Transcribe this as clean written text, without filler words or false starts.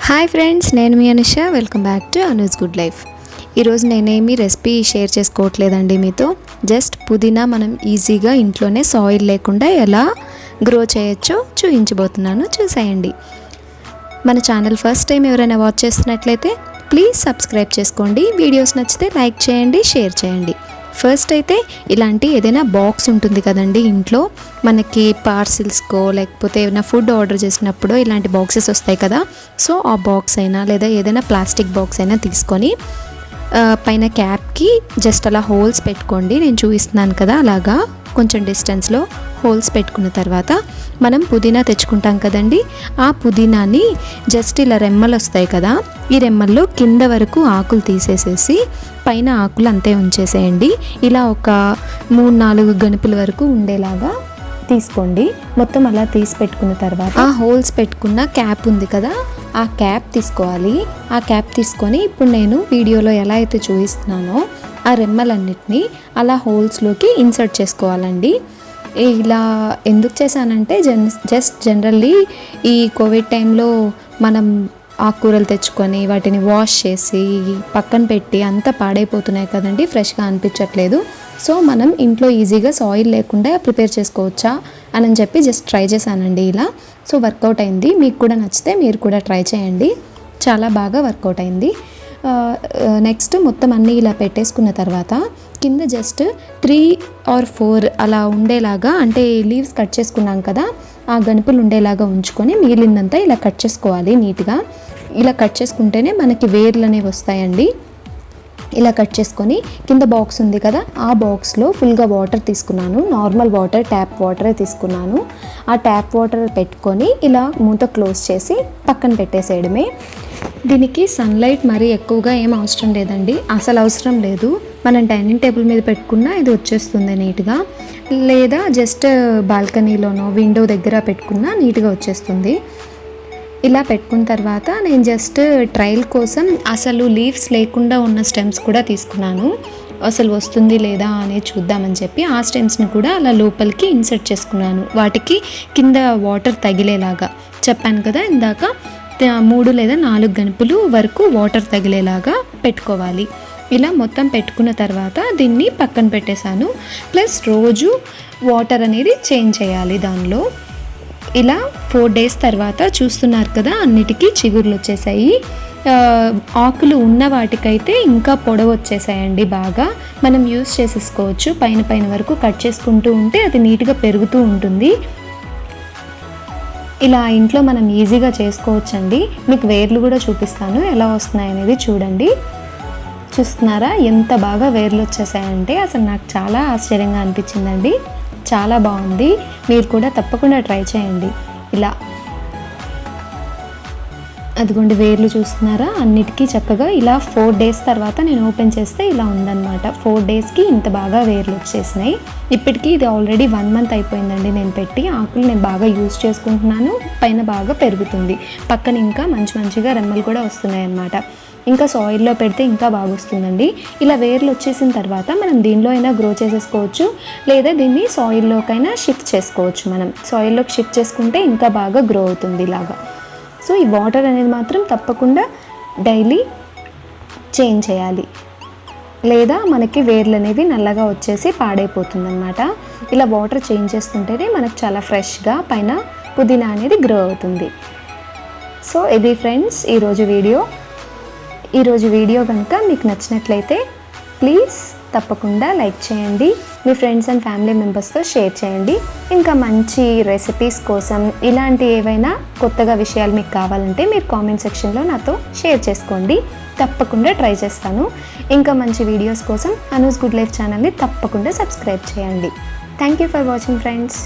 Hi friends, నేను మీ Anusha. Welcome back to Anu's good life. ఈరోజు నేనేమి రెసిపీ షేర్ చేసుకోవట్లేదండి మీతో. జస్ట్ పుదీనా మనం ఈజీగా ఇంట్లోనే సాయిల్ లేకుండా ఎలా గ్రో చేయొచ్చో చూపించబోతున్నాను, చూసేయండి. మన ఛానల్ ఫస్ట్ టైం ఎవరైనా వాచ్ చేస్తున్నట్లయితే ప్లీజ్ సబ్స్క్రైబ్ చేసుకోండి. వీడియోస్ నచ్చితే లైక్ చేయండి, షేర్ చేయండి. ఫస్ట్ అయితే ఇలాంటి ఏదైనా బాక్స్ ఉంటుంది కదండి ఇంట్లో, మనకి పార్సిల్స్కో లేకపోతే ఏదైనా ఫుడ్ ఆర్డర్ చేసినప్పుడు ఇలాంటి బాక్సెస్ వస్తాయి కదా. సో ఆ బాక్స్ అయినా లేదా ఏదైనా ప్లాస్టిక్ బాక్స్ అయినా తీసుకొని పైన క్యాప్కి జస్ట్ అలా హోల్స్ పెట్టుకోండి. నేను చూపిస్తున్నాను కదా, అలాగా కొంచెం డిస్టెన్స్లో హోల్స్ పెట్టుకున్న తర్వాత మనం పుదీనా తెచ్చుకుంటాం కదండి. ఆ పుదీనాని జస్ట్ ఇలా రెమ్మలు వస్తాయి కదా, ఈ రెమ్మల్లో కింద వరకు ఆకులు తీసేసేసి పైన ఆకులు అంతే ఉంచేసేయండి. ఇలా ఒక 3-4 గనుపుల వరకు ఉండేలాగా తీసుకోండి. మొత్తం అలా తీసి పెట్టుకున్న తర్వాత ఆ హోల్స్ పెట్టుకున్న క్యాప్ ఉంది కదా, ఆ క్యాప్ తీసుకోవాలి. ఆ క్యాప్ తీసుకొని ఇప్పుడు నేను వీడియోలో ఎలా అయితే చూపిస్తున్నానో ఆ రెమ్మలన్నిటినీ అలా హోల్స్లోకి ఇన్సర్ట్ చేసుకోవాలండి. ఇలా ఎందుకు చేశానంటే జస్ట్ జనరల్లీ ఈ కోవిడ్ టైంలో మనం ఆకుకూరలు తెచ్చుకొని వాటిని వాష్ చేసి పక్కన పెట్టి అంతా పాడైపోతున్నాయి కదండి, ఫ్రెష్గా అనిపించట్లేదు. సో మనం ఇంట్లో ఈజీగా సాయిల్ లేకుండా ప్రిపేర్ చేసుకోవచ్చా అని చెప్పి జస్ట్ ట్రై చేశానండి ఇలా. సో వర్కౌట్ అయింది. మీకు కూడా నచ్చితే మీరు కూడా ట్రై చేయండి, చాలా బాగా వర్కౌట్ అయింది. నెక్స్ట్ మొత్తం అన్నీ ఇలా పెట్టేసుకున్న తర్వాత కింద జస్ట్ 3 or 4 అలా ఉండేలాగా, అంటే లీవ్స్ కట్ చేసుకున్నాం కదా, ఆ గనుపులు ఉండేలాగా ఉంచుకొని మిగిలిందంతా ఇలా కట్ చేసుకోవాలి నీట్గా. ఇలా కట్ చేసుకుంటేనే మనకి వేర్లు అనేవి వస్తాయండి. ఇలా కట్ చేసుకొని కింద బాక్స్ ఉంది కదా, ఆ బాక్స్లో ఫుల్గా వాటర్ తీసుకున్నాను. నార్మల్ వాటర్, ట్యాప్ వాటరే తీసుకున్నాను. ఆ ట్యాప్ వాటర్ పెట్టుకొని ఇలా మూత క్లోజ్ చేసి పక్కన పెట్టేసేయడమే. దీనికి సన్లైట్ మరీ ఎక్కువగా ఏం అవసరం లేదండి, అసలు అవసరం లేదు. మనం డైనింగ్ టేబుల్ మీద పెట్టుకున్నా ఇది వచ్చేస్తుంది నీట్గా, లేదా జస్ట్ బాల్కనీలోనో విండో దగ్గర పెట్టుకున్నా నీట్గా వచ్చేస్తుంది. ఇలా పెట్టుకున్న తర్వాత నేను జస్ట్ ట్రయల్ కోసం అసలు లీవ్స్ లేకుండా ఉన్న స్టెమ్స్ కూడా తీసుకున్నాను, అసలు వస్తుంది లేదా అనేది చూద్దామని చెప్పి. ఆ స్టెమ్స్ని కూడా అలా లోపలికి ఇన్సర్ట్ చేసుకున్నాను, వాటికి కింద వాటర్ తగిలేలాగా. చెప్పాను కదా ఇందాక, 3 లేదా 4 గనుపులు వరకు వాటర్ తగిలేలాగా పెట్టుకోవాలి. ఇలా మొత్తం పెట్టుకున్న తర్వాత దీన్ని పక్కన పెట్టేశాను. ప్లస్ రోజు వాటర్ అనేది చేంజ్ చేయాలి దానిలో. ఇలా 4 days తర్వాత చూస్తున్నారు కదా, అన్నిటికీ చిగుర్లు వచ్చేసాయి. ఆకులు ఉన్న వాటికైతే ఇంకా పొడవు వచ్చేసాయండి బాగా. మనం యూస్ చేసేసుకోవచ్చు. పైన వరకు కట్ చేసుకుంటూ ఉంటే అది నీట్గా పెరుగుతూ ఉంటుంది. ఇలా ఇంట్లో మనం ఈజీగా చేసుకోవచ్చండి. మీకు వేర్లు కూడా చూపిస్తాను ఎలా వస్తున్నాయి అనేది చూడండి. చూస్తున్నారా ఎంత బాగా వేర్లు వచ్చేసాయంటే, అసలు నాకు చాలా ఆశ్చర్యంగా అనిపించిందండి. చాలా బాగుంది. మీరు కూడా తప్పకుండా ట్రై చేయండి. ఇలా అదిగోండి వేర్లు చూస్తున్నారా, అన్నిటికీ చక్కగా ఇలా 4 days తర్వాత నేను ఓపెన్ చేస్తే ఇలా ఉందన్నమాట. 4 daysకి ఇంత బాగా వేర్లు వచ్చేసినాయి. ఇప్పటికీ ఇది ఆల్రెడీ 1 month అయిపోయిందండి నేను పెట్టి. ఆకులు నేను బాగా యూజ్ చేసుకుంటున్నాను, పైన బాగా పెరుగుతుంది, పక్కన ఇంకా మంచిగా రెమ్మలు కూడా వస్తున్నాయి అన్నమాట. ఇంకా సాయిల్లో పెడితే ఇంకా బాగా వస్తుందండి. ఇలా వేర్లు వచ్చేసిన తర్వాత మనం దీనిలో అయినా గ్రో చేసేసుకోవచ్చు, లేదా దీన్ని సాయిల్లోకైనా షిఫ్ట్ చేసుకోవచ్చు. మనం సాయిల్లోకి షిఫ్ట్ చేసుకుంటే ఇంకా బాగా గ్రో అవుతుంది ఇలాగా. సో ఈ వాటర్ అనేది మాత్రం తప్పకుండా డైలీ చేంజ్ చేయాలి, లేదా మనకి వేర్లు అనేవి నల్లగా వచ్చేసి పాడైపోతుంది అన్నమాట. ఇలా వాటర్ చేంజ్ చేస్తుంటేనే మనకు చాలా ఫ్రెష్గా పైన పుదీనా అనేది గ్రో అవుతుంది. సో ఇది ఫ్రెండ్స్ ఈరోజు వీడియో కనుక మీకు నచ్చినట్లయితే ప్లీజ్ తప్పకుండా లైక్ చేయండి, మీ ఫ్రెండ్స్ అండ్ ఫ్యామిలీ మెంబర్స్తో షేర్ చేయండి. ఇంకా మంచి రెసిపీస్ కోసం ఇలాంటి ఏవైనా కొత్తగా విషయాలు మీకు కావాలంటే మీరు కామెంట్ సెక్షన్లో నాతో షేర్ చేసుకోండి, తప్పకుండా ట్రై చేస్తాను. ఇంకా మంచి వీడియోస్ కోసం అనూస్ గుడ్ లైఫ్ ఛానల్ని తప్పకుండా సబ్స్క్రైబ్ చేయండి. Thank you for watching friends.